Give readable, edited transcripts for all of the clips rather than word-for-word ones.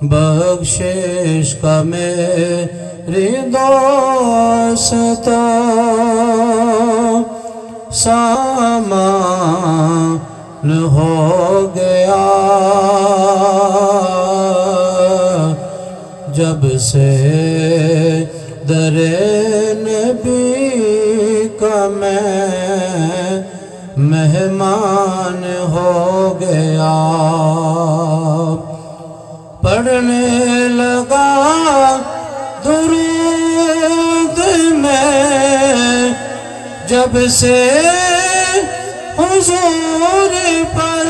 بخشش کا میری دوست سامان ہو گیا جب سے در نبی کا میں مہمان ہو گیا پڑھنے لگا درود میں جب سے حضور پر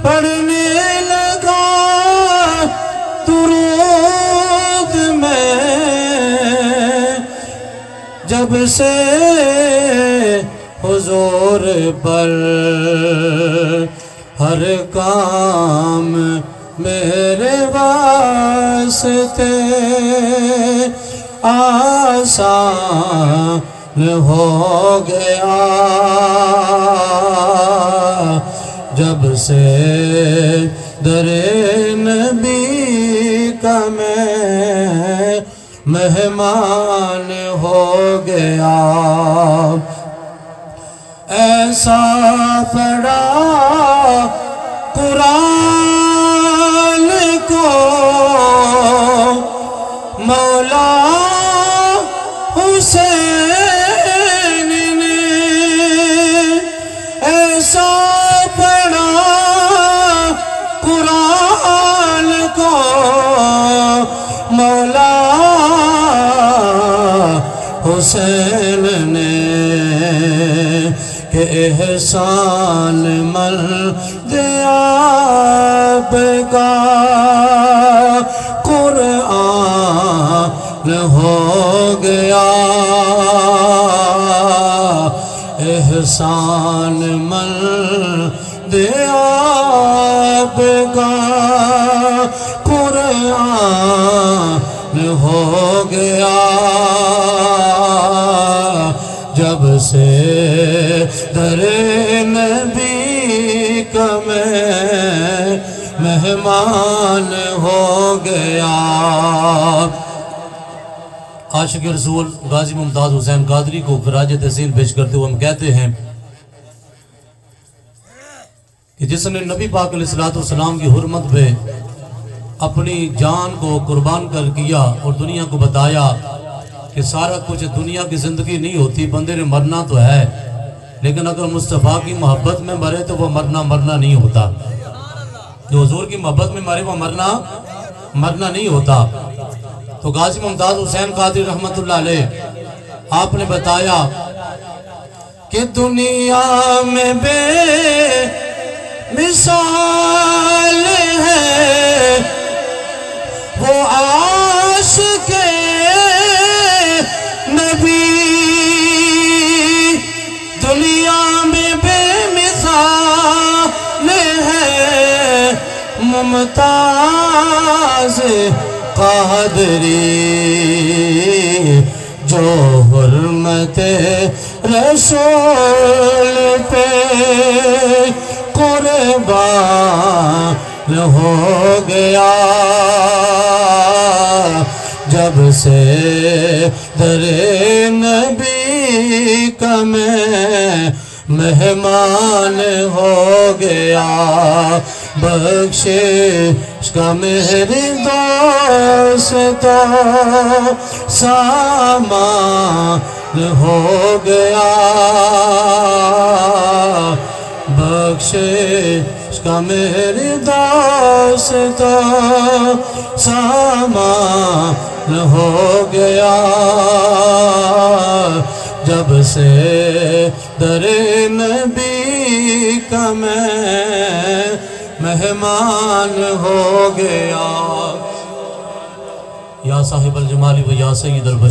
پڑھنے لگا درود میں جب سے حضور پر ہر کام میرے واسطے آسان ہو گیا جب سے در نبی کا میں مہمان ہو گیا ایسا پڑھا قرآن کو مولا حسین نے ایسا پڑھا قرآن کو مولا حسین نے کہ احسان مند آپ کا قرآن ہو گیا احسان مند آپ کا قرآن ہو گیا جب سے در نبی کا میں مہمان ہو گیا عاشق رسول غازی ممتاز حسین قادری کو خراج تحسین پیش کرتے ہوئے ہم کہتے ہیں کہ جس نے نبی پاک علیہ السلام کی حرمت پہ اپنی جان کو قربان کر کیا اور دنیا کو بتایا کہ سارا کچھ دنیا کی زندگی نہیں ہوتی بندے نے مرنا تو ہے لیکن اگر مصطفیٰ کی محبت میں مرے تو وہ مرنا نہیں ہوتا جو حضور کی محبت میں مرے وہ مرنا نہیں ہوتا تو غازی ممتاز حسین قادری رحمت اللہ علیہ آپ نے بتایا کہ دنیا میں بے مثال ہے وہ عاشق نبی دنیا میں بے مثال ہے ممتاز قادری جو حرمت رسول پہ قربان ہو گیا جب سے در نبی کا میں مہمان ہو گیا بخشش کا میری دوست سامان ہو گیا بخشش کا میری دوست سامان ہو گیا جب سے در نبی کا میں مہمان ہو گیا یا صاحب الجمال و یا سید البشر